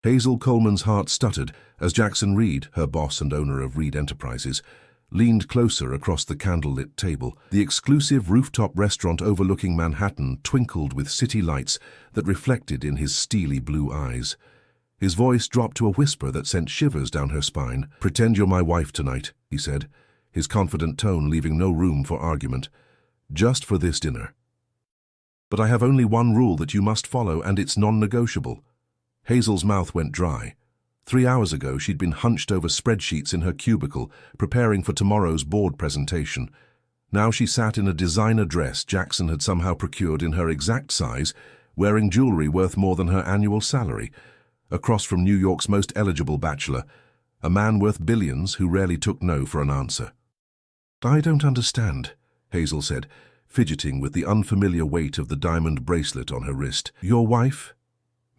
Hazel Coleman's heart stuttered as Jackson Reed, her boss and owner of Reed Enterprises, leaned closer across the candlelit table. The exclusive rooftop restaurant overlooking Manhattan twinkled with city lights that reflected in his steely blue eyes. His voice dropped to a whisper that sent shivers down her spine. "Pretend you're my wife tonight," he said, his confident tone leaving no room for argument. "Just for this dinner. But I have only one rule that you must follow, and it's non-negotiable." Hazel's mouth went dry. 3 hours ago, she'd been hunched over spreadsheets in her cubicle, preparing for tomorrow's board presentation. Now she sat in a designer dress Jackson had somehow procured in her exact size, wearing jewelry worth more than her annual salary, across from New York's most eligible bachelor, a man worth billions who rarely took no for an answer. "I don't understand," Hazel said, fidgeting with the unfamiliar weight of the diamond bracelet on her wrist. "Your wife?"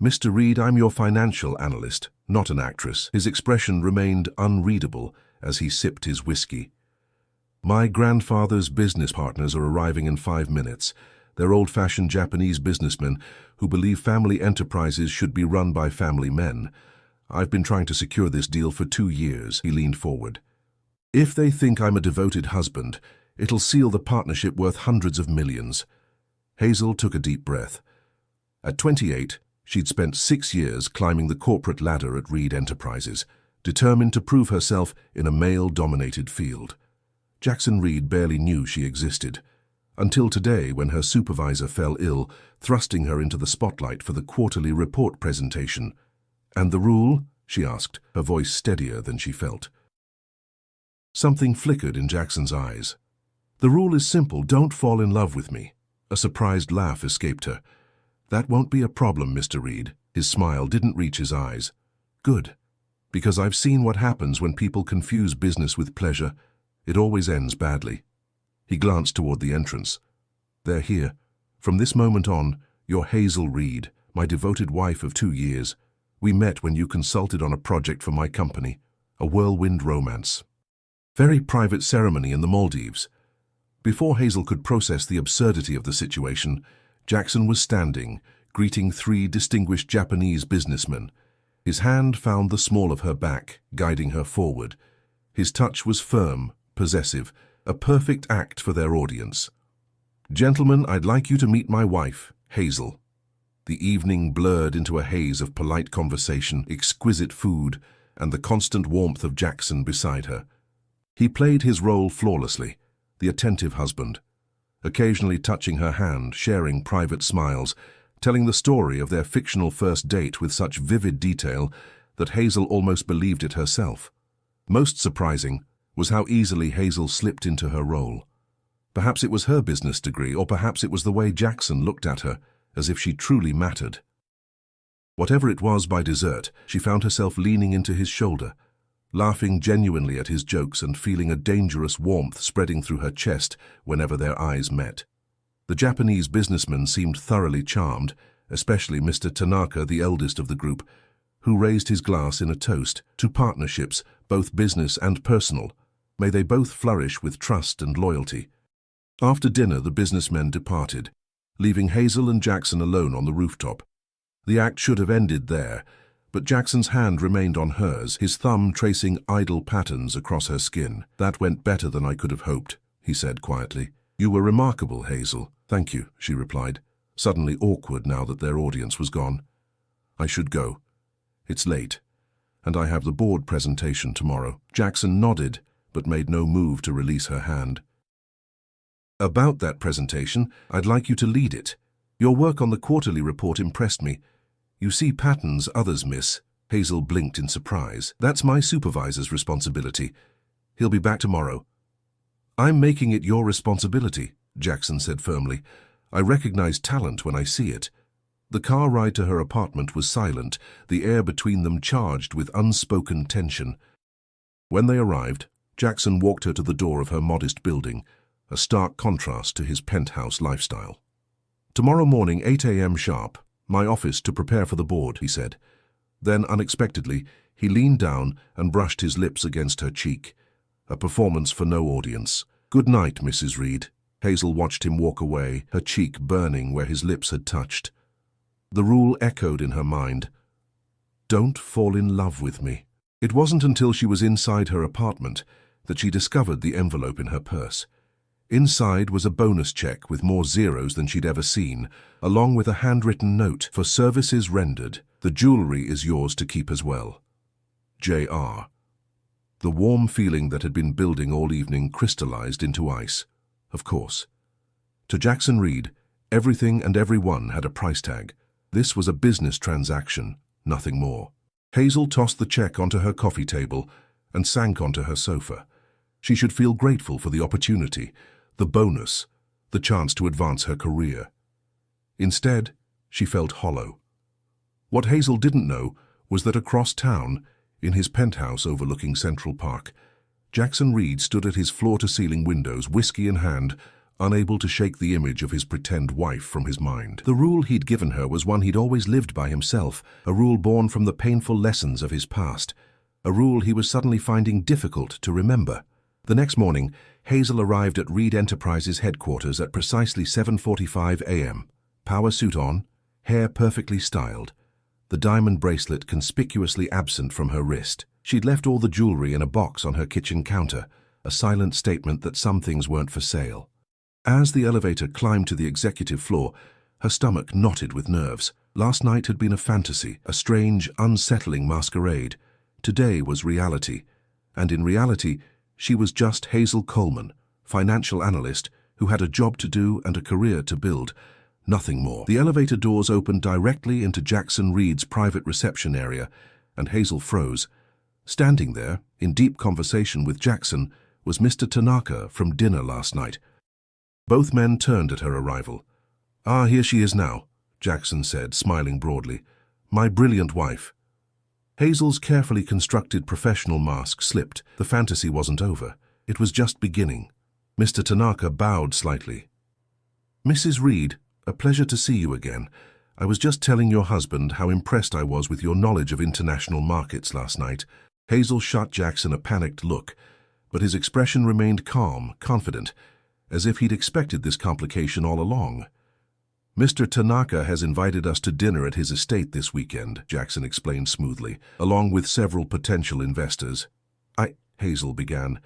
"Mr. Reed, I'm your financial analyst, not an actress." His expression remained unreadable as he sipped his whiskey. "My grandfather's business partners are arriving in 5 minutes. They're old-fashioned Japanese businessmen who believe family enterprises should be run by family men. I've been trying to secure this deal for 2 years." He leaned forward. "If they think I'm a devoted husband, it'll seal the partnership worth hundreds of millions." Hazel took a deep breath. At 28, she'd spent 6 years climbing the corporate ladder at Reed Enterprises, determined to prove herself in a male-dominated field. Jackson Reed barely knew she existed, until today when her supervisor fell ill, thrusting her into the spotlight for the quarterly report presentation. "And the rule?" she asked, her voice steadier than she felt. Something flickered in Jackson's eyes. "The rule is simple, don't fall in love with me." A surprised laugh escaped her. "That won't be a problem, Mr. Reed." His smile didn't reach his eyes. "Good. Because I've seen what happens when people confuse business with pleasure. It always ends badly." He glanced toward the entrance. "They're here. From this moment on, you're Hazel Reed, my devoted wife of 2 years. We met when you consulted on a project for my company, a whirlwind romance." Very private ceremony in the Maldives. Before Hazel could process the absurdity of the situation, Jackson was standing, greeting 3 distinguished Japanese businessmen. His hand found the small of her back, guiding her forward. His touch was firm, possessive, a perfect act for their audience. "Gentlemen, I'd like you to meet my wife, Hazel." The evening blurred into a haze of polite conversation, exquisite food, and the constant warmth of Jackson beside her. He played his role flawlessly, the attentive husband, occasionally touching her hand, sharing private smiles, telling the story of their fictional first date with such vivid detail that Hazel almost believed it herself. Most surprising was how easily Hazel slipped into her role. Perhaps it was her business degree, or perhaps it was the way Jackson looked at her, as if she truly mattered. Whatever it was, by dessert, she found herself leaning into his shoulder, laughing genuinely at his jokes and feeling a dangerous warmth spreading through her chest whenever their eyes met. The Japanese businessman seemed thoroughly charmed, especially Mr. Tanaka, the eldest of the group, who raised his glass in a toast to partnerships, both business and personal. May they both flourish with trust and loyalty. After dinner, the businessmen departed, leaving Hazel and Jackson alone on the rooftop. The act should have ended there, but Jackson's hand remained on hers, his thumb tracing idle patterns across her skin. "That went better than I could have hoped," he said quietly. "You were remarkable, Hazel." "Thank you," she replied, suddenly awkward now that their audience was gone. "I should go. It's late, and I have the board presentation tomorrow." Jackson nodded, but made no move to release her hand. "About that presentation, I'd like you to lead it. Your work on the quarterly report impressed me. You see patterns others miss." Hazel blinked in surprise. "That's my supervisor's responsibility. He'll be back tomorrow." "I'm making it your responsibility," Jackson said firmly. "I recognize talent when I see it." The car ride to her apartment was silent, the air between them charged with unspoken tension. When they arrived, Jackson walked her to the door of her modest building, a stark contrast to his penthouse lifestyle. "Tomorrow morning, 8 a.m. sharp, my office to prepare for the board," he said. Then, unexpectedly, he leaned down and brushed his lips against her cheek, a performance for no audience. "Good night, Mrs. Reed." Hazel watched him walk away, her cheek burning where his lips had touched. The rule echoed in her mind. Don't fall in love with me. It wasn't until she was inside her apartment that she discovered the envelope in her purse. Inside was a bonus check with more zeros than she'd ever seen, along with a handwritten note for services rendered. The jewelry is yours to keep as well. J.R. The warm feeling that had been building all evening crystallized into ice. Of course. To Jackson Reed, everything and everyone had a price tag. This was a business transaction, nothing more. Hazel tossed the check onto her coffee table and sank onto her sofa. She should feel grateful for the opportunity, the bonus, the chance to advance her career. Instead, she felt hollow. What Hazel didn't know was that across town, in his penthouse overlooking Central Park, Jackson Reed stood at his floor-to-ceiling windows, whiskey in hand, unable to shake the image of his pretend wife from his mind. The rule he'd given her was one he'd always lived by himself, a rule born from the painful lessons of his past, a rule he was suddenly finding difficult to remember. The next morning, Hazel arrived at Reed Enterprises headquarters at precisely 7:45 a.m. Power suit on, hair perfectly styled, the diamond bracelet conspicuously absent from her wrist. She'd left all the jewelry in a box on her kitchen counter, a silent statement that some things weren't for sale. As the elevator climbed to the executive floor, her stomach knotted with nerves. Last night had been a fantasy, a strange, unsettling masquerade. Today was reality, and in reality, she was just Hazel Coleman, financial analyst, who had a job to do and a career to build. Nothing more. The elevator doors opened directly into Jackson Reed's private reception area, and Hazel froze. Standing there, in deep conversation with Jackson, was Mr. Tanaka from dinner last night. Both men turned at her arrival. "Ah, here she is now," Jackson said, smiling broadly. "My brilliant wife." Hazel's carefully constructed professional mask slipped. The fantasy wasn't over. It was just beginning. Mr. Tanaka bowed slightly. "Mrs. Reed, a pleasure to see you again. I was just telling your husband how impressed I was with your knowledge of international markets last night." Hazel shot Jackson a panicked look, but his expression remained calm, confident, as if he'd expected this complication all along. "Mr. Tanaka has invited us to dinner at his estate this weekend," Jackson explained smoothly, "along with several potential investors." Hazel began,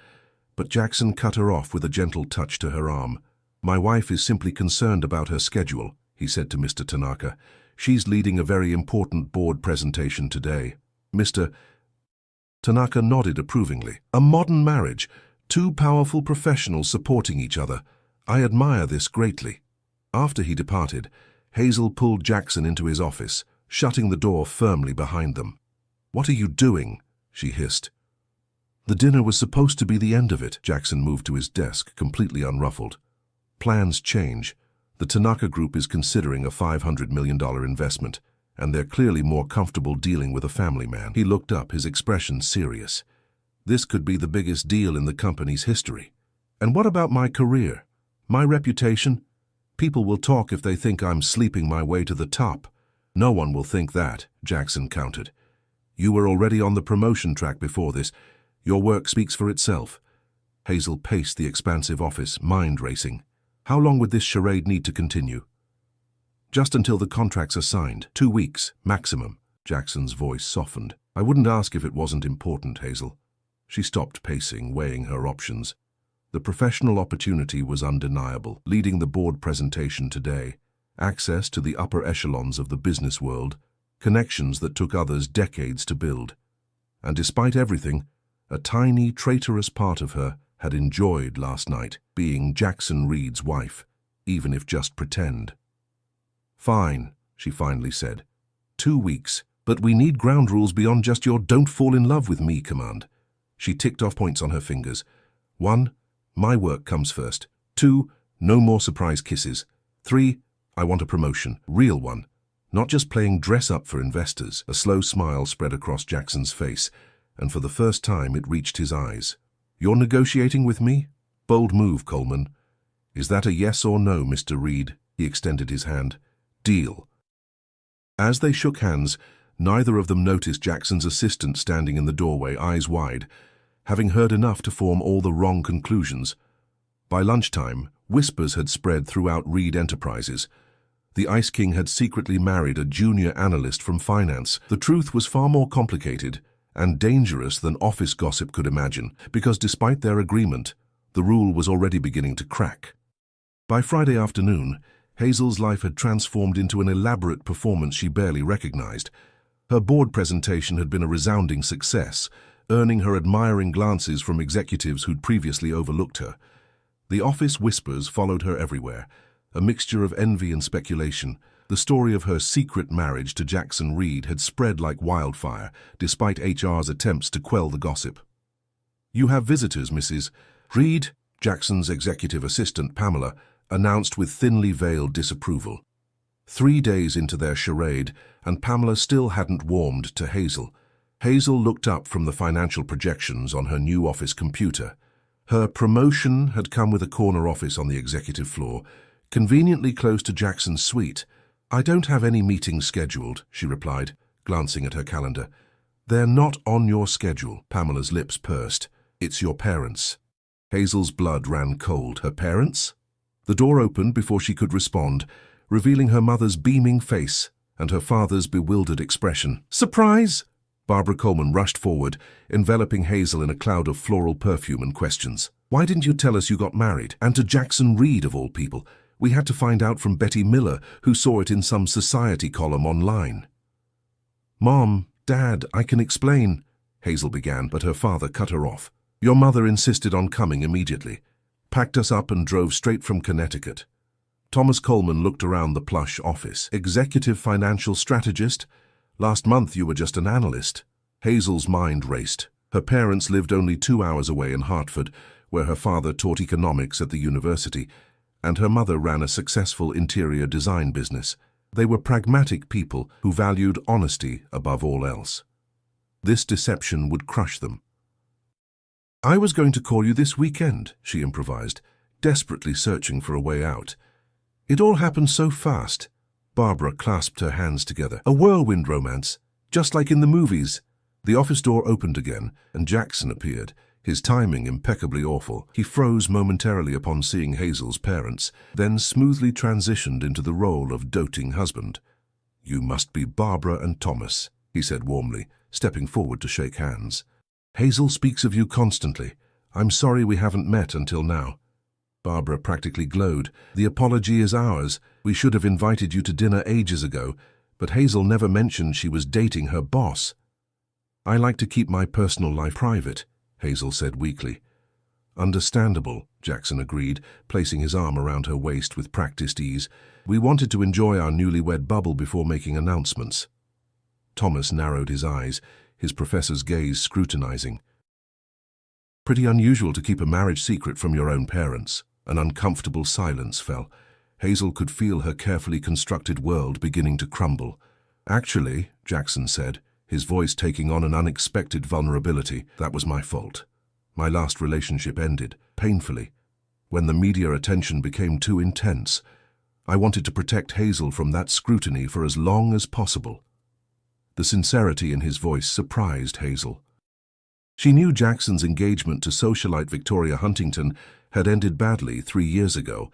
but Jackson cut her off with a gentle touch to her arm. "My wife is simply concerned about her schedule," he said to Mr. Tanaka. "She's leading a very important board presentation today." Mr. Tanaka nodded approvingly. "A modern marriage. Two powerful professionals supporting each other. I admire this greatly." After he departed, Hazel pulled Jackson into his office, shutting the door firmly behind them. "What are you doing?" she hissed. "The dinner was supposed to be the end of it." Jackson moved to his desk, completely unruffled. "Plans change. The Tanaka Group is considering a $500 million investment, and they're clearly more comfortable dealing with a family man." He looked up, his expression serious. "This could be the biggest deal in the company's history. And what about my career? My reputation? People will talk if they think I'm sleeping my way to the top." "No one will think that," Jackson countered. "You were already on the promotion track before this. Your work speaks for itself." Hazel paced the expansive office, mind racing. How long would this charade need to continue? "Just until the contracts are signed. 2 weeks, maximum." Jackson's voice softened. "I wouldn't ask if it wasn't important, Hazel." She stopped pacing, weighing her options. The professional opportunity was undeniable, leading the board presentation today, access to the upper echelons of the business world, connections that took others decades to build. And despite everything, a tiny, traitorous part of her had enjoyed last night being Jackson Reed's wife, even if just pretend. "Fine," she finally said. 2 weeks, but we need ground rules beyond just your don't fall in love with me command." She ticked off points on her fingers. 1, my work comes first. 2, no more surprise kisses. 3, I want a promotion, real one, not just playing dress-up for investors. A slow smile spread across Jackson's face, and for the first time it reached his eyes. "You're negotiating with me? Bold move, Coleman. Is that a yes or no, Mr. Reed?" He extended his hand. "Deal." As they shook hands, neither of them noticed Jackson's assistant standing in the doorway, eyes wide, having heard enough to form all the wrong conclusions. By lunchtime, whispers had spread throughout Reed Enterprises. The Ice King had secretly married a junior analyst from finance. The truth was far more complicated and dangerous than office gossip could imagine, because despite their agreement, the rule was already beginning to crack. By Friday afternoon, Hazel's life had transformed into an elaborate performance she barely recognized. Her board presentation had been a resounding success, earning her admiring glances from executives who'd previously overlooked her. The office whispers followed her everywhere, a mixture of envy and speculation. The story of her secret marriage to Jackson Reed had spread like wildfire, despite HR's attempts to quell the gossip. "You have visitors, Mrs. Reed," Jackson's executive assistant, Pamela, announced with thinly veiled disapproval. 3 days into their charade, and Pamela still hadn't warmed to Hazel. Hazel looked up from the financial projections on her new office computer. Her promotion had come with a corner office on the executive floor, conveniently close to Jackson's suite. "I don't have any meetings scheduled," she replied, glancing at her calendar. "They're not on your schedule," Pamela's lips pursed. "It's your parents." Hazel's blood ran cold. Her parents? The door opened before she could respond, revealing her mother's beaming face and her father's bewildered expression. "Surprise!" Barbara Coleman rushed forward, enveloping Hazel in a cloud of floral perfume and questions. "Why didn't you tell us you got married? And to Jackson Reed, of all people. We had to find out from Betty Miller, who saw it in some society column online." "Mom, Dad, I can explain," Hazel began, but her father cut her off. "Your mother insisted on coming immediately. Packed us up and drove straight from Connecticut." Thomas Coleman looked around the plush office. "Executive financial strategist? Last month you were just an analyst." Hazel's mind raced. Her parents lived only 2 hours away in Hartford, where her father taught economics at the university, and her mother ran a successful interior design business. They were pragmatic people who valued honesty above all else. This deception would crush them. "I was going to call you this weekend," she improvised, desperately searching for a way out. "It all happened so fast." Barbara clasped her hands together. "A whirlwind romance, just like in the movies." The office door opened again, and Jackson appeared, his timing impeccably awful. He froze momentarily upon seeing Hazel's parents, then smoothly transitioned into the role of doting husband. "You must be Barbara and Thomas," he said warmly, stepping forward to shake hands. "Hazel speaks of you constantly. I'm sorry we haven't met until now." Barbara practically glowed. "The apology is ours. We should have invited you to dinner ages ago, but Hazel never mentioned she was dating her boss." "I like to keep my personal life private," Hazel said weakly. "Understandable," Jackson agreed, placing his arm around her waist with practiced ease. "We wanted to enjoy our newlywed bubble before making announcements." Thomas narrowed his eyes, his professor's gaze scrutinizing. "Pretty unusual to keep a marriage secret from your own parents." An uncomfortable silence fell. Hazel could feel her carefully constructed world beginning to crumble. "Actually," Jackson said, his voice taking on an unexpected vulnerability, "that was my fault. My last relationship ended, painfully, when the media attention became too intense. I wanted to protect Hazel from that scrutiny for as long as possible." The sincerity in his voice surprised Hazel. She knew Jackson's engagement to socialite Victoria Huntington had ended badly 3 years ago,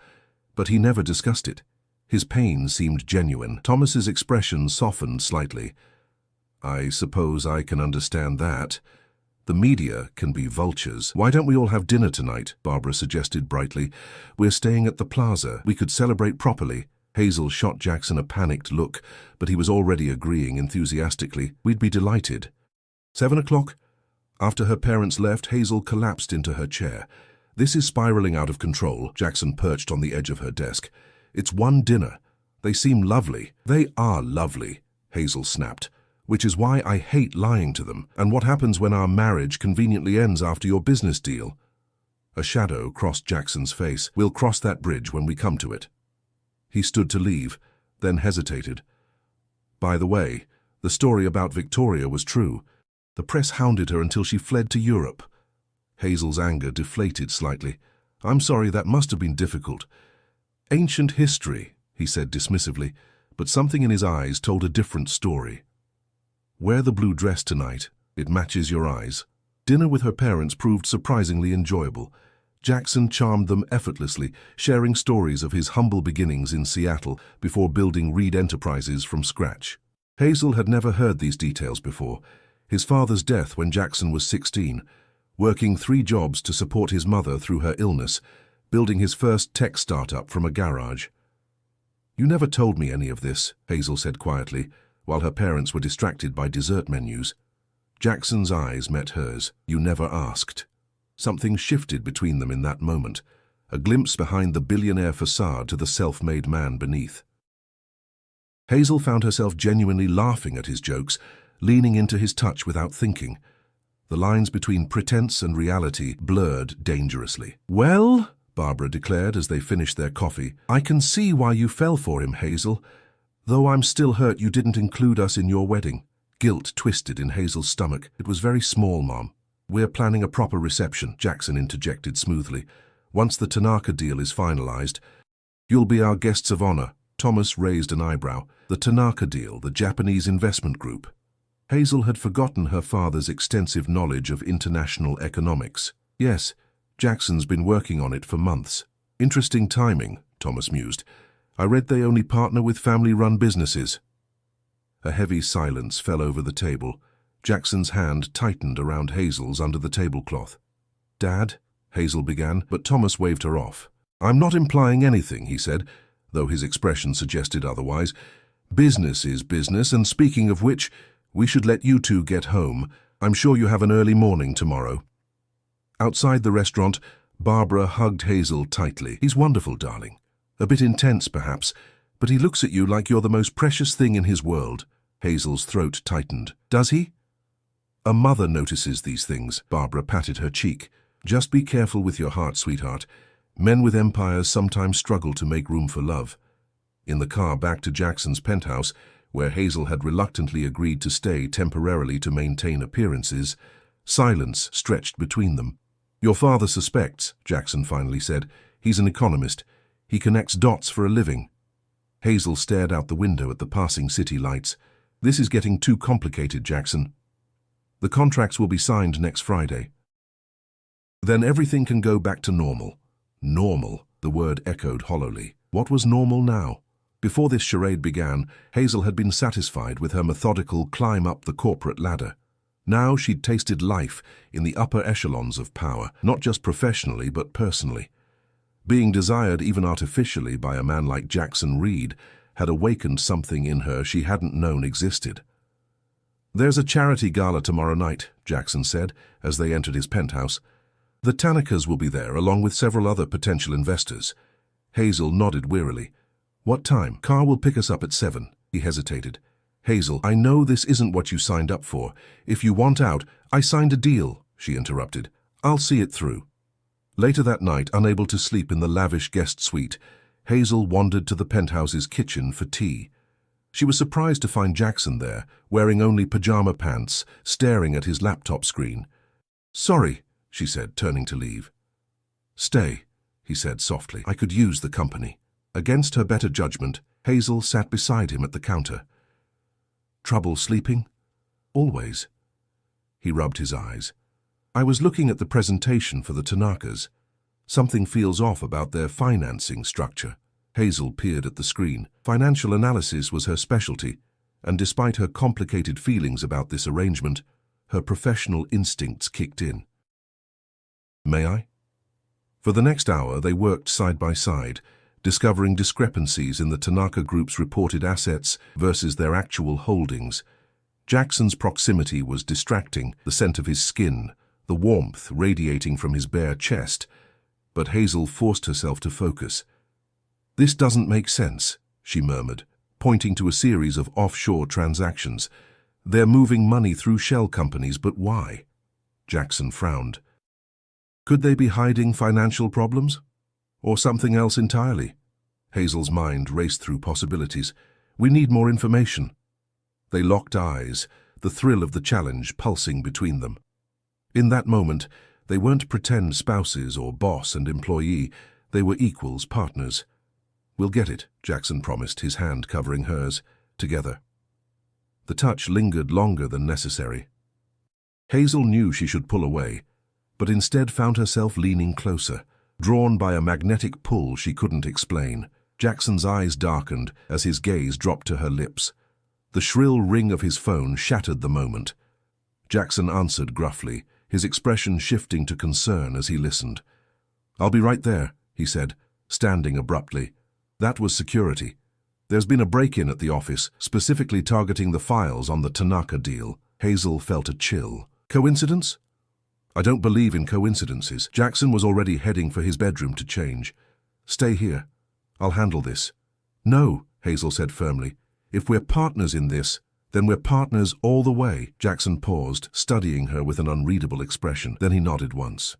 but he never discussed it. His pain seemed genuine. Thomas's expression softened slightly. "I suppose I can understand that. The media can be vultures. Why don't we all have dinner tonight?" Barbara suggested brightly. "We're staying at the Plaza. We could celebrate properly." Hazel shot Jackson a panicked look, but he was already agreeing enthusiastically. "We'd be delighted." 7 o'clock? After her parents left, Hazel collapsed into her chair. "This is spiraling out of control." Jackson perched on the edge of her desk. "It's one dinner. They seem lovely." "They are lovely," Hazel snapped, "which is why I hate lying to them. And what happens when our marriage conveniently ends after your business deal?" A shadow crossed Jackson's face. "We'll cross that bridge when we come to it." He stood to leave, then hesitated. "By the way, the story about Victoria was true. The press hounded her until she fled to Europe." Hazel's anger deflated slightly. "I'm sorry, that must have been difficult." "Ancient history," he said dismissively, but something in his eyes told a different story. "Wear the blue dress tonight. It matches your eyes." Dinner with her parents proved surprisingly enjoyable. Jackson charmed them effortlessly, sharing stories of his humble beginnings in Seattle before building Reed Enterprises from scratch. Hazel had never heard these details before. His father's death when Jackson was 16, working 3 jobs to support his mother through her illness, building his first tech startup from a garage. "You never told me any of this," Hazel said quietly, while her parents were distracted by dessert menus. Jackson's eyes met hers. "You never asked." Something shifted between them in that moment, a glimpse behind the billionaire facade to the self-made man beneath. Hazel found herself genuinely laughing at his jokes, leaning into his touch without thinking. The lines between pretense and reality blurred dangerously. "Well," Barbara declared as they finished their coffee, "I can see why you fell for him, Hazel. Though I'm still hurt you didn't include us in your wedding." Guilt twisted in Hazel's stomach. "It was very small, Mom." "We're planning a proper reception," Jackson interjected smoothly. "Once the Tanaka deal is finalized, you'll be our guests of honor." Thomas raised an eyebrow. "The Tanaka deal, the Japanese investment group." Hazel had forgotten her father's extensive knowledge of international economics. "Yes, Jackson's been working on it for months." "Interesting timing," Thomas mused. "I read they only partner with family-run businesses." A heavy silence fell over the table. Jackson's hand tightened around Hazel's under the tablecloth. "Dad," Hazel began, but Thomas waved her off. "I'm not implying anything," he said, though his expression suggested otherwise. "Business is business, and speaking of which, we should let you two get home. I'm sure you have an early morning tomorrow." Outside the restaurant, Barbara hugged Hazel tightly. "He's wonderful, darling. A bit intense, perhaps, but he looks at you like you're the most precious thing in his world." Hazel's throat tightened. "Does he?" "A mother notices these things." Barbara patted her cheek. "Just be careful with your heart, sweetheart. Men with empires sometimes struggle to make room for love." In the car back to Jackson's penthouse, where Hazel had reluctantly agreed to stay temporarily to maintain appearances, silence stretched between them. "Your father suspects," Jackson finally said. "He's an economist. He connects dots for a living." Hazel stared out the window at the passing city lights. "This is getting too complicated, Jackson. The contracts will be signed next Friday. Then everything can go back to normal." Normal, the word echoed hollowly. What was normal now? Before this charade began, Hazel had been satisfied with her methodical climb up the corporate ladder. Now she'd tasted life in the upper echelons of power, not just professionally but personally. Being desired even artificially by a man like Jackson Reed had awakened something in her she hadn't known existed. "There's a charity gala tomorrow night," Jackson said as they entered his penthouse. "The Tanakas will be there along with several other potential investors." Hazel nodded wearily. "What time?" "Car will pick us up at 7. He hesitated. "Hazel, I know this isn't what you signed up for. If you want out—" "I signed a deal," she interrupted. "I'll see it through." Later that night, unable to sleep in the lavish guest suite, Hazel wandered to the penthouse's kitchen for tea. She was surprised to find Jackson there, wearing only pajama pants, staring at his laptop screen. "Sorry," she said, turning to leave. "Stay," he said softly. "I could use the company." Against her better judgment, Hazel sat beside him at the counter. "Trouble sleeping?" "Always." He rubbed his eyes. "I was looking at the presentation for the Tanakas. Something feels off about their financing structure." Hazel peered at the screen. Financial analysis was her specialty, and despite her complicated feelings about this arrangement, her professional instincts kicked in. "May I?" For the next hour, they worked side by side, discovering discrepancies in the Tanaka Group's reported assets versus their actual holdings. Jackson's proximity was distracting, the scent of his skin, the warmth radiating from his bare chest, but Hazel forced herself to focus. "This doesn't make sense," she murmured, pointing to a series of offshore transactions. "They're moving money through shell companies, but why?" Jackson frowned. Could they be hiding financial problems? Or something else entirely? Hazel's mind raced through possibilities. "We need more information." They locked eyes, the thrill of the challenge pulsing between them. In that moment, they weren't pretend spouses or boss and employee. They were equals, partners. "We'll get it," Jackson promised, his hand covering hers. "Together." The touch lingered longer than necessary. Hazel knew she should pull away, but instead found herself leaning closer. drawn by a magnetic pull she couldn't explain. Jackson's eyes darkened as his gaze dropped to her lips. The shrill ring of his phone shattered the moment. Jackson answered gruffly, his expression shifting to concern as he listened. "I'll be right there," he said, standing abruptly. "That was security. There's been a break-in at the office, specifically targeting the files on the Tanaka deal." Hazel felt a chill. Coincidence? "I don't believe in coincidences." Jackson was already heading for his bedroom to change. "Stay here. I'll handle this." "No," Hazel said firmly. "If we're partners in this, then we're partners all the way." Jackson paused, studying her with an unreadable expression. Then he nodded once.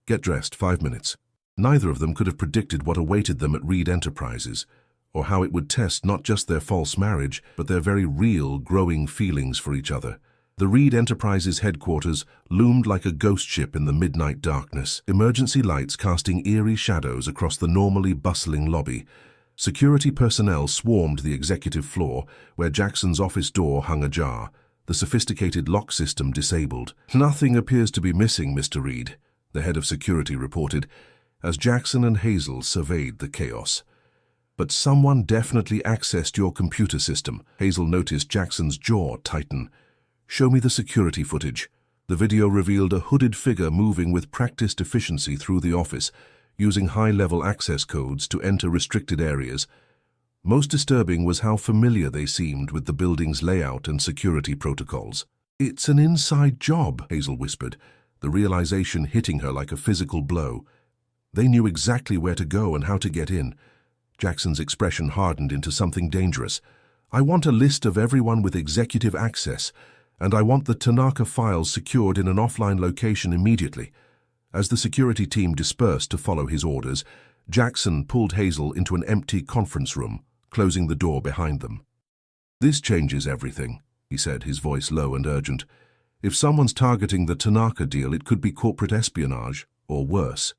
"Get dressed, 5 minutes." Neither of them could have predicted what awaited them at Reed Enterprises, or how it would test not just their false marriage, but their very real, growing feelings for each other. The Reed Enterprises headquarters loomed like a ghost ship in the midnight darkness, emergency lights casting eerie shadows across the normally bustling lobby. Security personnel swarmed the executive floor, where Jackson's office door hung ajar, the sophisticated lock system disabled. "Nothing appears to be missing, Mr. Reed," the head of security reported, as Jackson and Hazel surveyed the chaos. "But someone definitely accessed your computer system." Hazel noticed Jackson's jaw tighten. "Show me the security footage." The video revealed a hooded figure moving with practiced efficiency through the office, using high-level access codes to enter restricted areas. Most disturbing was how familiar they seemed with the building's layout and security protocols. "It's an inside job," Hazel whispered, the realization hitting her like a physical blow. They knew exactly where to go and how to get in. Jackson's expression hardened into something dangerous. "I want a list of everyone with executive access, and I want the Tanaka files secured in an offline location immediately." As the security team dispersed to follow his orders, Jackson pulled Hazel into an empty conference room, closing the door behind them. "This changes everything," he said, his voice low and urgent. "If someone's targeting the Tanaka deal, it could be corporate espionage, or worse."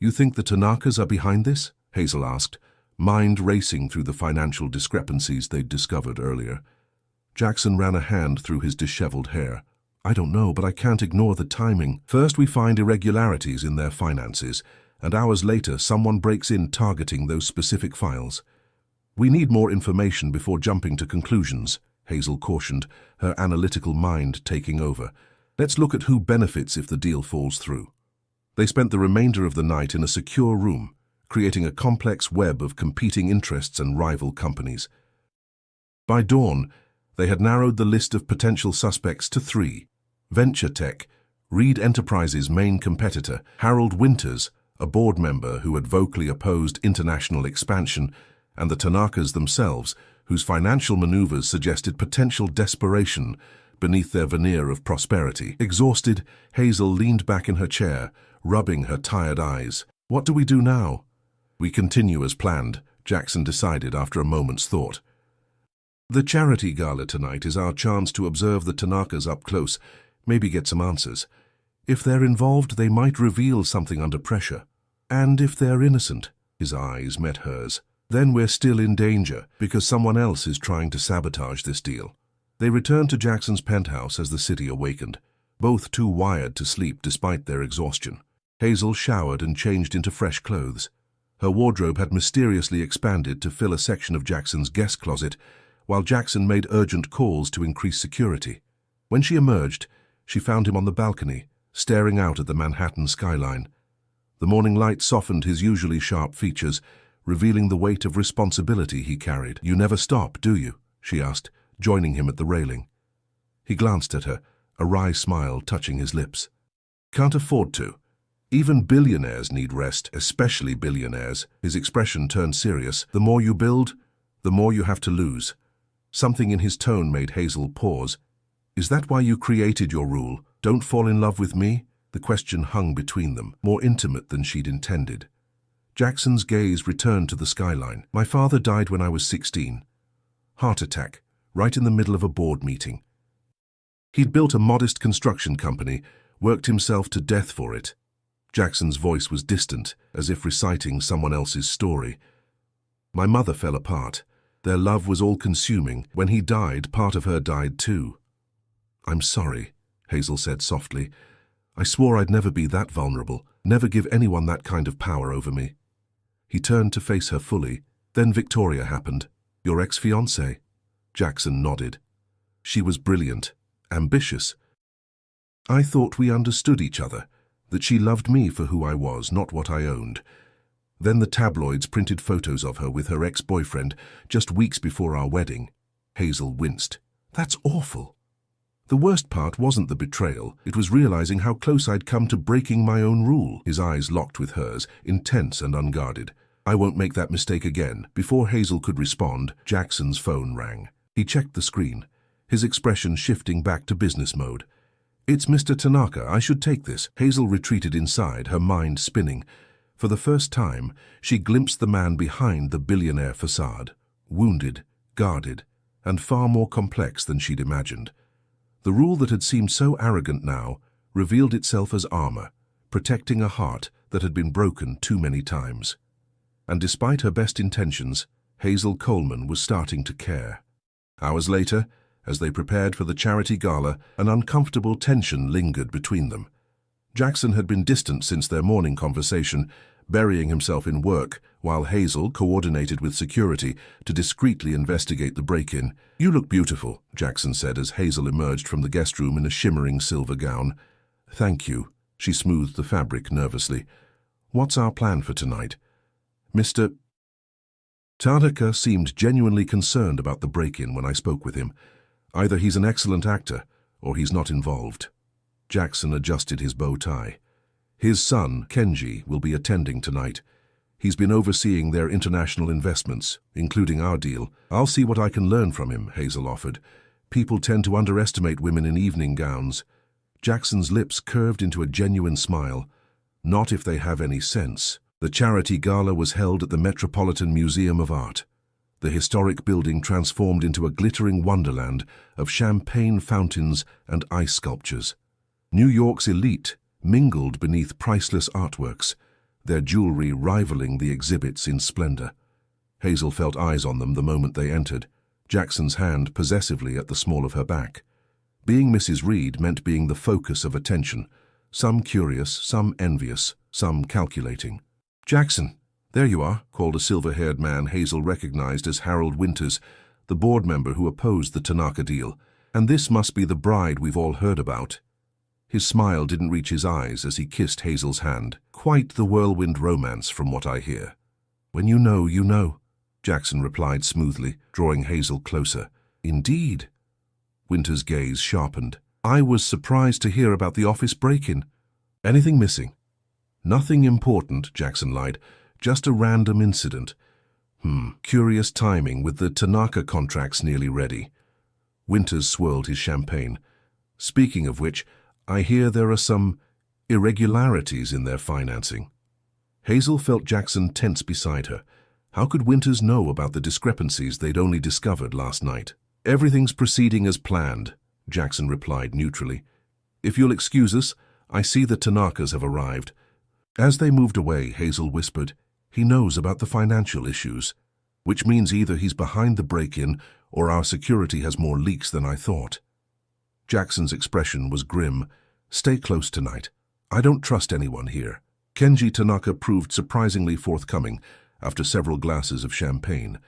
"You think the Tanakas are behind this?" Hazel asked, mind racing through the financial discrepancies they'd discovered earlier. Jackson ran a hand through his disheveled hair. "I don't know, but I can't ignore the timing. First we find irregularities in their finances, and hours later someone breaks in targeting those specific files. We need more information before jumping to conclusions," Hazel cautioned, her analytical mind taking over. "Let's look at who benefits if the deal falls through." They spent the remainder of the night in a secure room, creating a complex web of competing interests and rival companies. By dawn, they had narrowed the list of potential suspects to 3. Venture Tech, Reed Enterprises' main competitor, Harold Winters, a board member who had vocally opposed international expansion, and the Tanakas themselves, whose financial maneuvers suggested potential desperation beneath their veneer of prosperity. Exhausted, Hazel leaned back in her chair, rubbing her tired eyes. "What do we do now?" "We continue as planned," Jackson decided after a moment's thought. "The charity gala tonight is our chance to observe the Tanakas up close, maybe get some answers. If they're involved, they might reveal something under pressure. And if they're innocent," his eyes met hers, "then we're still in danger because someone else is trying to sabotage this deal." They returned to Jackson's penthouse as the city awakened, both too wired to sleep despite their exhaustion. Hazel showered and changed into fresh clothes. Her wardrobe had mysteriously expanded to fill a section of Jackson's guest closet, while Jackson made urgent calls to increase security. When she emerged, she found him on the balcony, staring out at the Manhattan skyline. The morning light softened his usually sharp features, revealing the weight of responsibility he carried. "You never stop, do you?" she asked, joining him at the railing. He glanced at her, a wry smile touching his lips. "Can't afford to. Even billionaires need rest, especially billionaires." His expression turned serious. "The more you build, the more you have to lose." Something in his tone made Hazel pause. "Is that why you created your rule? Don't fall in love with me?" The question hung between them, more intimate than she'd intended. Jackson's gaze returned to the skyline. "My father died when I was 16. Heart attack, right in the middle of a board meeting. He'd built a modest construction company, worked himself to death for it." Jackson's voice was distant, as if reciting someone else's story. "My mother fell apart. Their love was all-consuming. When he died, part of her died too." "I'm sorry," Hazel said softly. I swore I'd never be that vulnerable, never give anyone that kind of power over me. He turned to face her fully. Then Victoria happened. Your ex-fiancée? Jackson nodded. She was brilliant, ambitious. I thought we understood each other, that she loved me for who I was, not what I owned. Then the tabloids printed photos of her with her ex-boyfriend just weeks before our wedding. Hazel winced. That's awful. The worst part wasn't the betrayal, it was realizing how close I'd come to breaking my own rule. His eyes locked with hers, intense and unguarded. I won't make that mistake again. Before Hazel could respond, Jackson's phone rang. He checked the screen, his expression shifting back to business mode. It's Mr. Tanaka, I should take this. Hazel retreated inside, her mind spinning. For the first time, she glimpsed the man behind the billionaire facade, wounded, guarded, and far more complex than she'd imagined. The rule that had seemed so arrogant now revealed itself as armor, protecting a heart that had been broken too many times. And despite her best intentions, Hazel Coleman was starting to care. Hours later, as they prepared for the charity gala, an uncomfortable tension lingered between them. Jackson had been distant since their morning conversation, burying himself in work, while Hazel coordinated with security to discreetly investigate the break-in. You look beautiful, Jackson said as Hazel emerged from the guest room in a shimmering silver gown. Thank you. She smoothed the fabric nervously. What's our plan for tonight? Mr. Tanaka seemed genuinely concerned about the break-in when I spoke with him. Either he's an excellent actor, or he's not involved. Jackson adjusted his bow tie. His son, Kenji, will be attending tonight. He's been overseeing their international investments, including our deal. I'll see what I can learn from him, Hazel offered. People tend to underestimate women in evening gowns. Jackson's lips curved into a genuine smile. Not if they have any sense. The charity gala was held at the Metropolitan Museum of Art. The historic building transformed into a glittering wonderland of champagne fountains and ice sculptures. New York's elite mingled beneath priceless artworks, their jewelry rivaling the exhibits in splendor. Hazel felt eyes on them the moment they entered, Jackson's hand possessively at the small of her back. Being Mrs. Reed meant being the focus of attention, some curious, some envious, some calculating. Jackson, there you are, called a silver-haired man Hazel recognized as Harold Winters, the board member who opposed the Tanaka deal. And this must be the bride we've all heard about. His smile didn't reach his eyes as he kissed Hazel's hand. Quite the whirlwind romance from what I hear. When you know, you know, Jackson replied smoothly, drawing Hazel closer. Indeed. Winters' gaze sharpened. I was surprised to hear about the office break-in. Anything missing? Nothing important, Jackson lied. Just a random incident. Curious timing with the Tanaka contracts nearly ready. Winters swirled his champagne. Speaking of which, I hear there are some irregularities in their financing. Hazel felt Jackson tense beside her. How could Winters know about the discrepancies they'd only discovered last night? Everything's proceeding as planned, Jackson replied neutrally. If you'll excuse us, I see the Tanakas have arrived. As they moved away, Hazel whispered, he knows about the financial issues, which means either he's behind the break-in or our security has more leaks than I thought. Jackson's expression was grim. Stay close tonight. I don't trust anyone here. Kenji Tanaka proved surprisingly forthcoming after several glasses of champagne.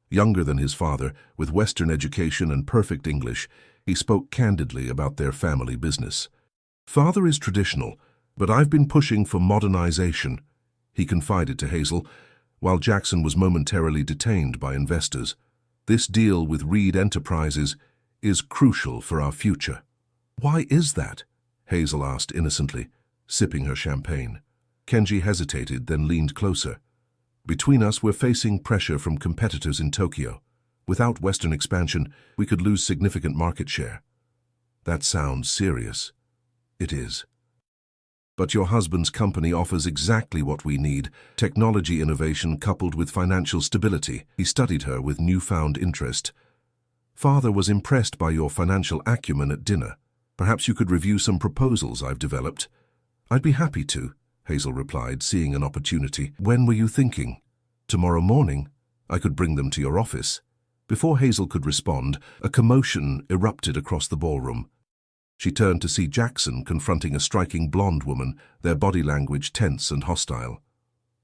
Younger than his father, with Western education and perfect English, he spoke candidly about their family business. Father is traditional, but I've been pushing for modernization, he confided to Hazel, while Jackson was momentarily detained by investors. This deal with Reed Enterprises is crucial for our future. Why is that? Hazel asked innocently, sipping her champagne. Kenji hesitated, then leaned closer. Between us, we're facing pressure from competitors in Tokyo. Without Western expansion, we could lose significant market share. That sounds serious. It is. But your husband's company offers exactly what we need, technology innovation coupled with financial stability. He studied her with newfound interest. Father was impressed by your financial acumen at dinner. Perhaps you could review some proposals I've developed. I'd be happy to, Hazel replied, seeing an opportunity. When were you thinking? Tomorrow morning. I could bring them to your office. Before Hazel could respond, a commotion erupted across the ballroom. She turned to see Jackson confronting a striking blonde woman, their body language tense and hostile.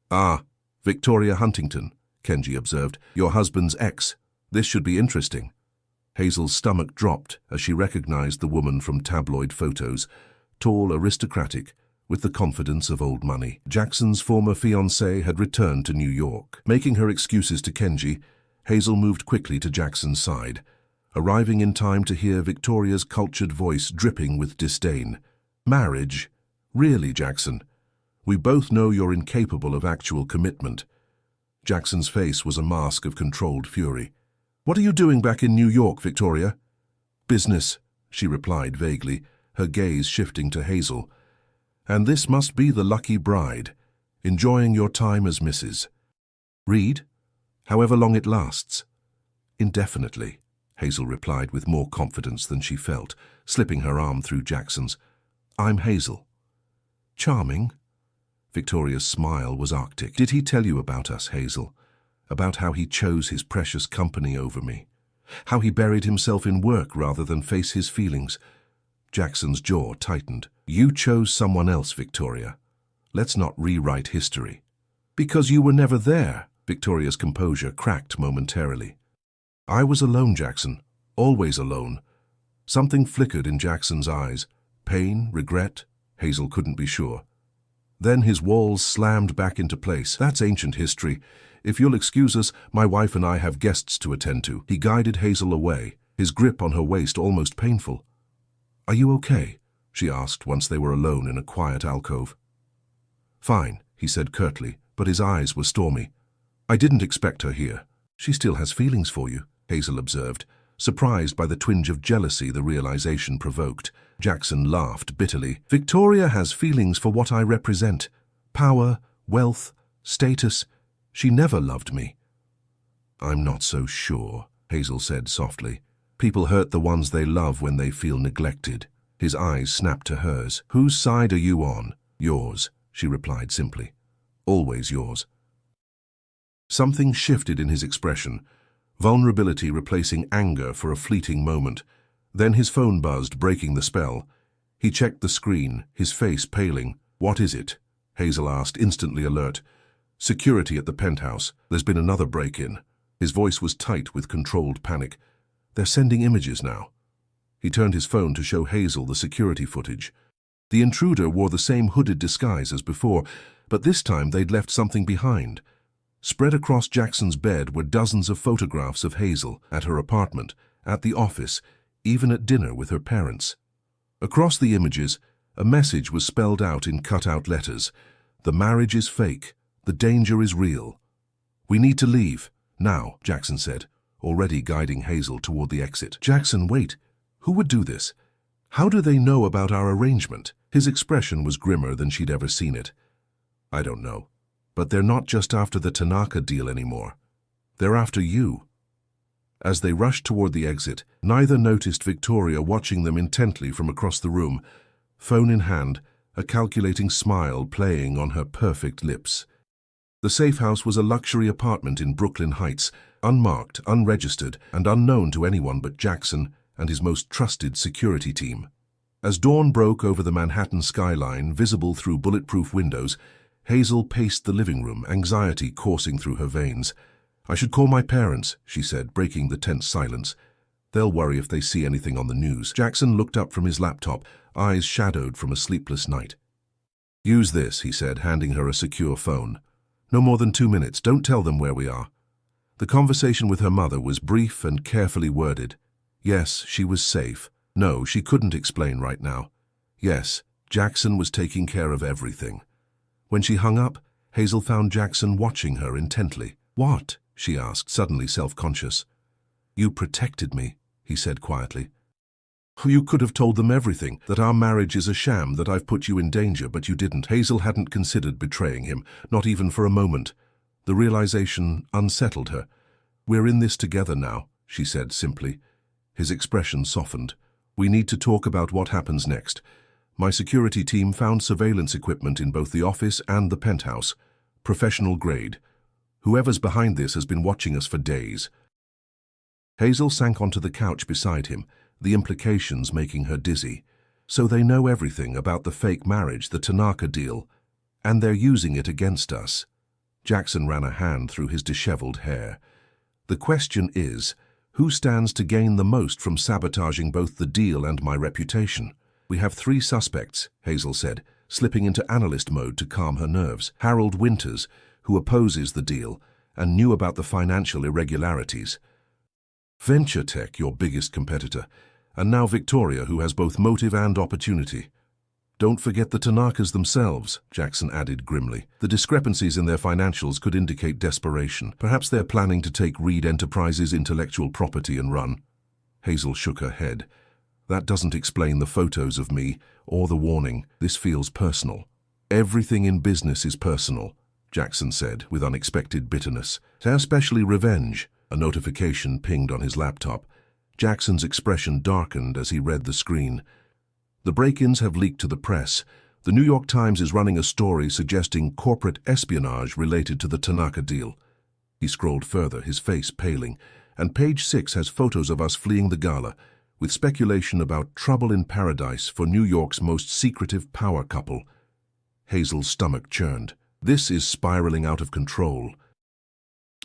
"Ah, Victoria Huntington," Kenji observed. "Your husband's ex. This should be interesting." Hazel's stomach dropped as she recognized the woman from tabloid photos, tall, aristocratic, with the confidence of old money. Jackson's former fiancée had returned to New York. Making her excuses to Kenji, Hazel moved quickly to Jackson's side, arriving in time to hear Victoria's cultured voice dripping with disdain. "Marriage? Really, Jackson? We both know you're incapable of actual commitment." Jackson's face was a mask of controlled fury. "What are you doing back in New York, Victoria?" "Business," she replied vaguely, her gaze shifting to Hazel. "And this must be the lucky bride, enjoying your time as Mrs. Reed? However long it lasts." "Indefinitely," Hazel replied with more confidence than she felt, slipping her arm through Jackson's. "I'm Hazel." "Charming." Victoria's smile was arctic. "Did he tell you about us, Hazel? About how he chose his precious company over me? How he buried himself in work rather than face his feelings?" Jackson's jaw tightened. "You chose someone else, Victoria. Let's not rewrite history." "Because you were never there." Victoria's composure cracked momentarily. "I was alone, Jackson. Always alone." Something flickered in Jackson's eyes. Pain, regret? Hazel couldn't be sure. Then his walls slammed back into place. "That's ancient history. If you'll excuse us, my wife and I have guests to attend to." He guided Hazel away, his grip on her waist almost painful. "Are you okay?" she asked once they were alone in a quiet alcove. "Fine," he said curtly, but his eyes were stormy. "I didn't expect her here." "She still has feelings for you," Hazel observed, surprised by the twinge of jealousy the realization provoked. Jackson laughed bitterly. "Victoria has feelings for what I represent. Power, wealth, status. She never loved me." "I'm not so sure," Hazel said softly. "People hurt the ones they love when they feel neglected." His eyes snapped to hers. "Whose side are you on?" "Yours," she replied simply. "Always yours." Something shifted in his expression, vulnerability replacing anger for a fleeting moment. Then his phone buzzed, breaking the spell. He checked the screen, his face paling. "What is it?" Hazel asked, instantly alert. "Security at the penthouse. There's been another break-in." His voice was tight with controlled panic. "They're sending images now." He turned his phone to show Hazel the security footage. The intruder wore the same hooded disguise as before, but this time they'd left something behind. Spread across Jackson's bed were dozens of photographs of Hazel, at her apartment, at the office, even at dinner with her parents. Across the images, a message was spelled out in cut-out letters. "The marriage is fake. The danger is real." "We need to leave. Now," Jackson said, already guiding Hazel toward the exit. "Jackson, wait. Who would do this? How do they know about our arrangement?" His expression was grimmer than she'd ever seen it. "I don't know. But they're not just after the Tanaka deal anymore. They're after you." As they rushed toward the exit, neither noticed Victoria watching them intently from across the room, phone in hand, a calculating smile playing on her perfect lips. The safe house was a luxury apartment in Brooklyn Heights, unmarked, unregistered, and unknown to anyone but Jackson and his most trusted security team. As dawn broke over the Manhattan skyline, visible through bulletproof windows, Hazel paced the living room, anxiety coursing through her veins. "I should call my parents," she said, breaking the tense silence. "They'll worry if they see anything on the news." Jackson looked up from his laptop, eyes shadowed from a sleepless night. "Use this," he said, handing her a secure phone. "No more than 2 minutes. Don't tell them where we are." The conversation with her mother was brief and carefully worded. Yes, she was safe. No, she couldn't explain right now. Yes, Jackson was taking care of everything. When she hung up, Hazel found Jackson watching her intently. "What?" she asked, suddenly self-conscious. "You protected me," he said quietly. "You could have told them everything, that our marriage is a sham, that I've put you in danger, but you didn't." Hazel hadn't considered betraying him, not even for a moment. The realization unsettled her. "We're in this together now," she said simply. His expression softened. "We need to talk about what happens next. My security team found surveillance equipment in both the office and the penthouse. Professional grade. Whoever's behind this has been watching us for days." Hazel sank onto the couch beside him, the implications making her dizzy. So they know everything about the fake marriage, the Tanaka deal, and they're using it against us. Jackson ran a hand through his disheveled hair. The question is, who stands to gain the most from sabotaging both the deal and my reputation? We have 3 suspects, Hazel said, slipping into analyst mode to calm her nerves. Harold Winters, who opposes the deal and knew about the financial irregularities. Venture Tech, your biggest competitor, and now Victoria, who has both motive and opportunity. Don't forget the Tanakas themselves, Jackson added grimly. The discrepancies in their financials could indicate desperation. Perhaps they're planning to take Reed Enterprises' intellectual property and run. Hazel shook her head. That doesn't explain the photos of me or the warning. This feels personal. Everything in business is personal, Jackson said with unexpected bitterness. Especially revenge. A notification pinged on his laptop. Jackson's expression darkened as he read the screen. The break-ins have leaked to the press. The New York Times is running a story suggesting corporate espionage related to the Tanaka deal. He scrolled further, his face paling, and page 6 has photos of us fleeing the gala, with speculation about trouble in paradise for New York's most secretive power couple. Hazel's stomach churned. This is spiraling out of control.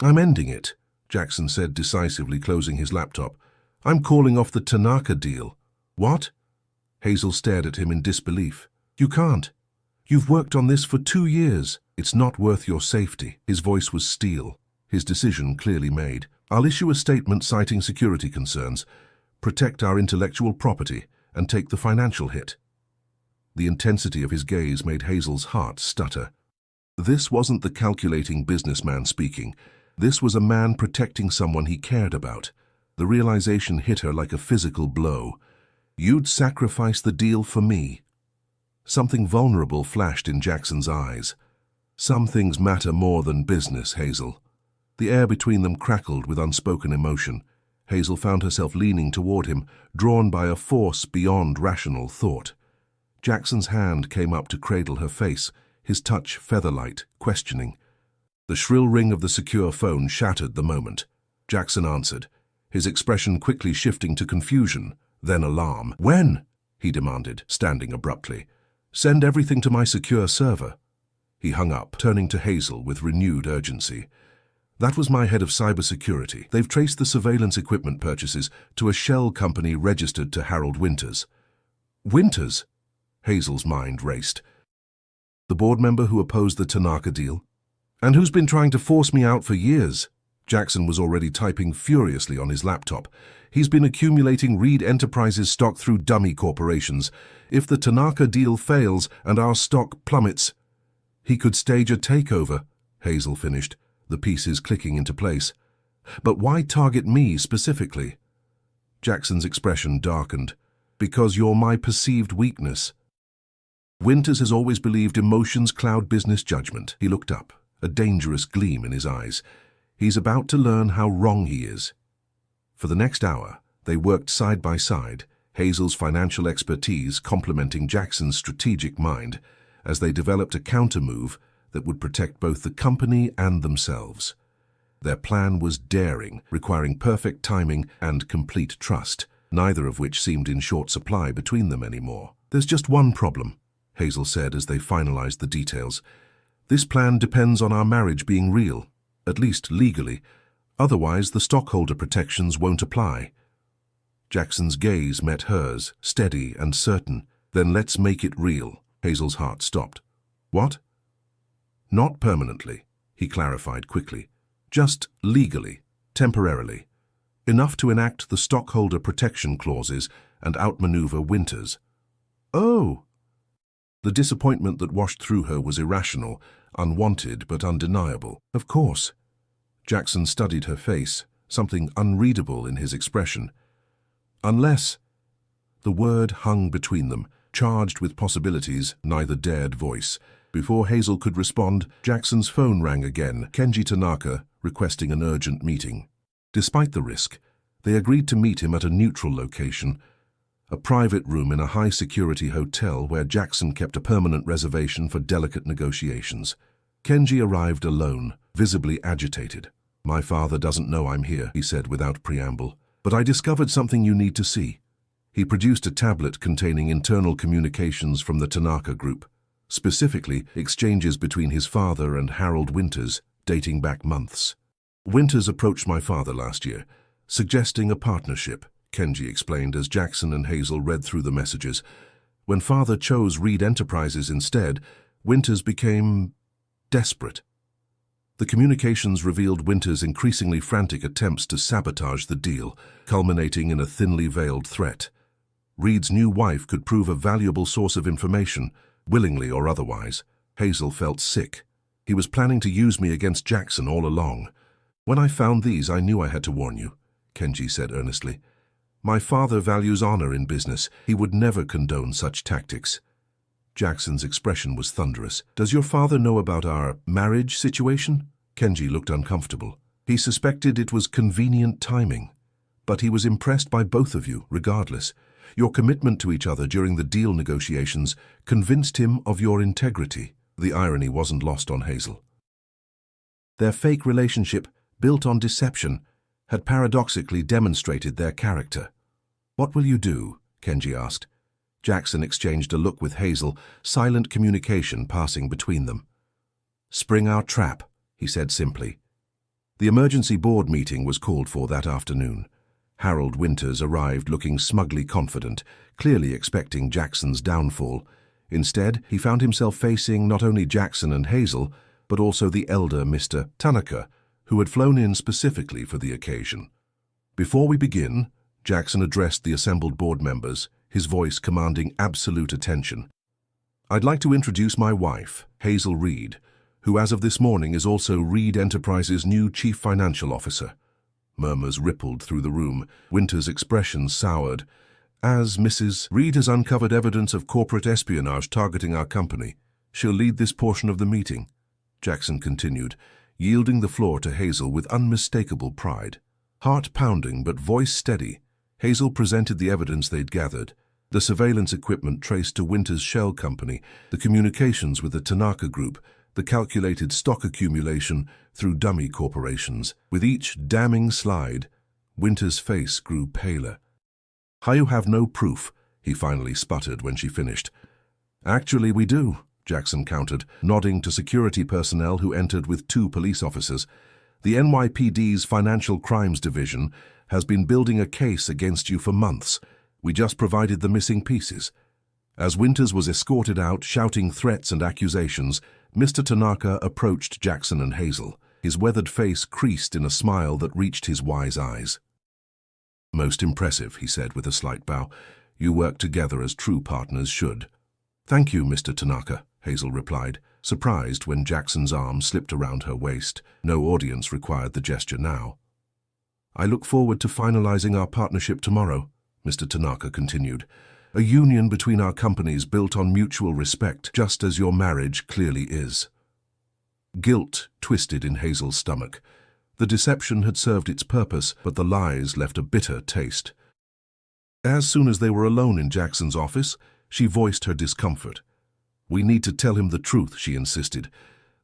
I'm ending it, Jackson said decisively, closing his laptop. I'm calling off the Tanaka deal. What? Hazel stared at him in disbelief. You can't. You've worked on this for 2 years. It's not worth your safety. His voice was steel, his decision clearly made. I'll issue a statement citing security concerns, protect our intellectual property, and take the financial hit. The intensity of his gaze made Hazel's heart stutter. This wasn't the calculating businessman speaking. This was a man protecting someone he cared about. The realization hit her like a physical blow. You'd sacrifice the deal for me. Something vulnerable flashed in Jackson's eyes. Some things matter more than business, Hazel. The air between them crackled with unspoken emotion. Hazel found herself leaning toward him, drawn by a force beyond rational thought. Jackson's hand came up to cradle her face, his touch feather-light, questioning. The shrill ring of the secure phone shattered the moment. Jackson answered, his expression quickly shifting to confusion, then alarm. When? He demanded, standing abruptly. Send everything to my secure server. He hung up, turning to Hazel with renewed urgency. That was my head of cybersecurity. They've traced the surveillance equipment purchases to a shell company registered to Harold Winters. Winters? Hazel's mind raced. The board member who opposed the Tanaka deal? And who's been trying to force me out for years? Jackson was already typing furiously on his laptop. He's been accumulating Reed Enterprises stock through dummy corporations. If the Tanaka deal fails and our stock plummets, he could stage a takeover, Hazel finished, the pieces clicking into place. But why target me specifically? Jackson's expression darkened. Because you're my perceived weakness. Winters has always believed emotions cloud business judgment. He looked up, a dangerous gleam in his eyes. He's about to learn how wrong he is. For the next hour, they worked side by side, Hazel's financial expertise complementing Jackson's strategic mind, as they developed a counter-move that would protect both the company and themselves. Their plan was daring, requiring perfect timing and complete trust, neither of which seemed in short supply between them anymore. There's just one problem, Hazel said as they finalized the details. This plan depends on our marriage being real, at least legally. Otherwise, the stockholder protections won't apply. Jackson's gaze met hers, steady and certain. Then let's make it real. Hazel's heart stopped. What? Not permanently, he clarified quickly. Just legally, temporarily. Enough to enact the stockholder protection clauses and outmaneuver Winters. Oh! The disappointment that washed through her was irrational, unwanted but undeniable. Of course. Jackson studied her face, something unreadable in his expression. Unless... The word hung between them, charged with possibilities neither dared voice. Before Hazel could respond, Jackson's phone rang again, Kenji Tanaka requesting an urgent meeting. Despite the risk, they agreed to meet him at a neutral location, a private room in a high-security hotel where Jackson kept a permanent reservation for delicate negotiations. Kenji arrived alone, visibly agitated. My father doesn't know I'm here, he said without preamble, but I discovered something you need to see. He produced a tablet containing internal communications from the Tanaka Group, specifically exchanges between his father and Harold Winters, dating back months. Winters approached my father last year, suggesting a partnership, Kenji explained as Jackson and Hazel read through the messages. When father chose Reed Enterprises instead, Winters became desperate. The communications revealed Winters' increasingly frantic attempts to sabotage the deal, culminating in a thinly veiled threat. Reed's new wife could prove a valuable source of information, willingly or otherwise. Hazel felt sick. He was planning to use me against Jackson all along. When I found these, I knew I had to warn you, Kenji said earnestly. My father values honor in business. He would never condone such tactics. Jackson's expression was thunderous. Does your father know about our marriage situation? Kenji looked uncomfortable. He suspected it was convenient timing, but he was impressed by both of you, regardless. Your commitment to each other during the deal negotiations convinced him of your integrity. The irony wasn't lost on Hazel. Their fake relationship, built on deception, had paradoxically demonstrated their character. What will you do? Kenji asked. Jackson exchanged a look with Hazel, silent communication passing between them. Spring our trap, he said simply. The emergency board meeting was called for that afternoon. Harold Winters arrived looking smugly confident, clearly expecting Jackson's downfall. Instead, he found himself facing not only Jackson and Hazel, but also the elder Mr. Tanaka, who had flown in specifically for the occasion. Before we begin, Jackson addressed the assembled board members, his voice commanding absolute attention. I'd like to introduce my wife, Hazel Reed, who as of this morning is also Reed Enterprises' new chief financial officer. Murmurs rippled through the room. Winters' expression soured. As Mrs. Reed has uncovered evidence of corporate espionage targeting our company, she'll lead this portion of the meeting, Jackson continued, yielding the floor to Hazel with unmistakable pride. Heart pounding but voice steady, Hazel presented the evidence they'd gathered. The surveillance equipment traced to Winters' shell company, the communications with the Tanaka Group, the calculated stock accumulation through dummy corporations. With each damning slide, Winters' face grew paler. You have no proof, he finally sputtered when she finished. Actually, we do, Jackson countered, nodding to security personnel who entered with 2 police officers. The NYPD's Financial Crimes Division has been building a case against you for months. We just provided the missing pieces. As Winters was escorted out, shouting threats and accusations, Mr. Tanaka approached Jackson and Hazel. His weathered face creased in a smile that reached his wise eyes. Most impressive, he said with a slight bow. You work together as true partners should. Thank you, Mr. Tanaka, Hazel replied, surprised when Jackson's arm slipped around her waist. No audience required the gesture now. I look forward to finalizing our partnership tomorrow, Mr. Tanaka continued. A union between our companies built on mutual respect, just as your marriage clearly is. Guilt twisted in Hazel's stomach. The deception had served its purpose, but the lies left a bitter taste. As soon as they were alone in Jackson's office, she voiced her discomfort. We need to tell him the truth, she insisted.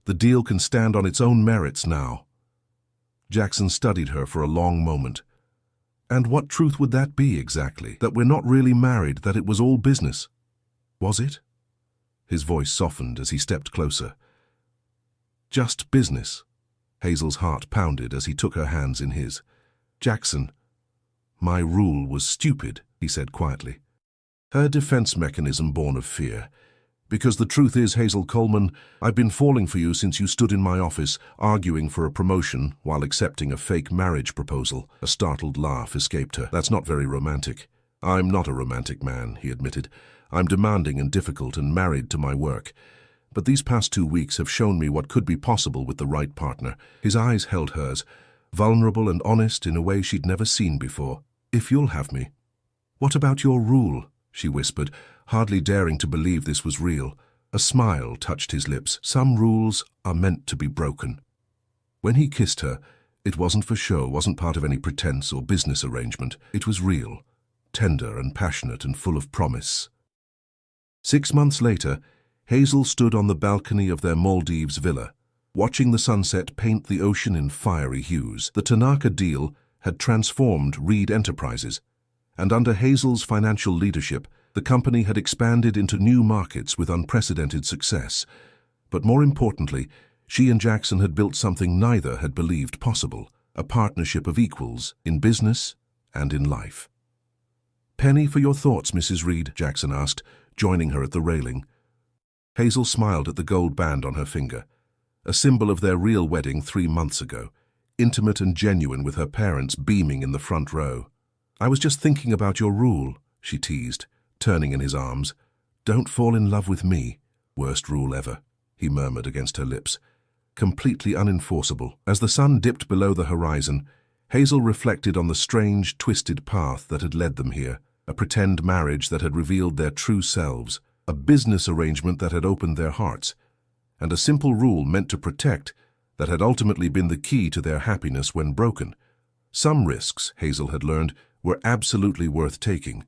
The deal can stand on its own merits now. Jackson studied her for a long moment. And what truth would that be exactly? That we're not really married, that it was all business? Was it? His voice softened as he stepped closer. Just business. Hazel's heart pounded as he took her hands in his. Jackson, my rule was stupid, he said quietly. Her defense mechanism born of fear. Because the truth is, Hazel Coleman, I've been falling for you since you stood in my office, arguing for a promotion while accepting a fake marriage proposal. A startled laugh escaped her. That's not very romantic. I'm not a romantic man, he admitted. I'm demanding and difficult and married to my work. But these past 2 weeks have shown me what could be possible with the right partner. His eyes held hers, vulnerable and honest in a way she'd never seen before. If you'll have me. What about your rule? She whispered, hardly daring to believe this was real. A smile touched his lips. Some rules are meant to be broken. When he kissed her, it wasn't for show, wasn't part of any pretense or business arrangement. It was real, tender and passionate and full of promise. 6 months later, Hazel stood on the balcony of their Maldives villa, watching the sunset paint the ocean in fiery hues. The Tanaka deal had transformed Reed Enterprises, And under Hazel's financial leadership, the company had expanded into new markets with unprecedented success. But more importantly, she and Jackson had built something neither had believed possible, a partnership of equals in business and in life. "Penny for your thoughts, Mrs. Reed," Jackson asked, joining her at the railing. Hazel smiled at the gold band on her finger, a symbol of their real wedding 3 months ago, intimate and genuine with her parents beaming in the front row. "I was just thinking about your rule," she teased, turning in his arms. "Don't fall in love with me." "Worst rule ever," he murmured against her lips. Completely unenforceable. As the sun dipped below the horizon, Hazel reflected on the strange, twisted path that had led them here, a pretend marriage that had revealed their true selves, a business arrangement that had opened their hearts, and a simple rule meant to protect that had ultimately been the key to their happiness when broken. Some risks, Hazel had learned, were absolutely worth taking,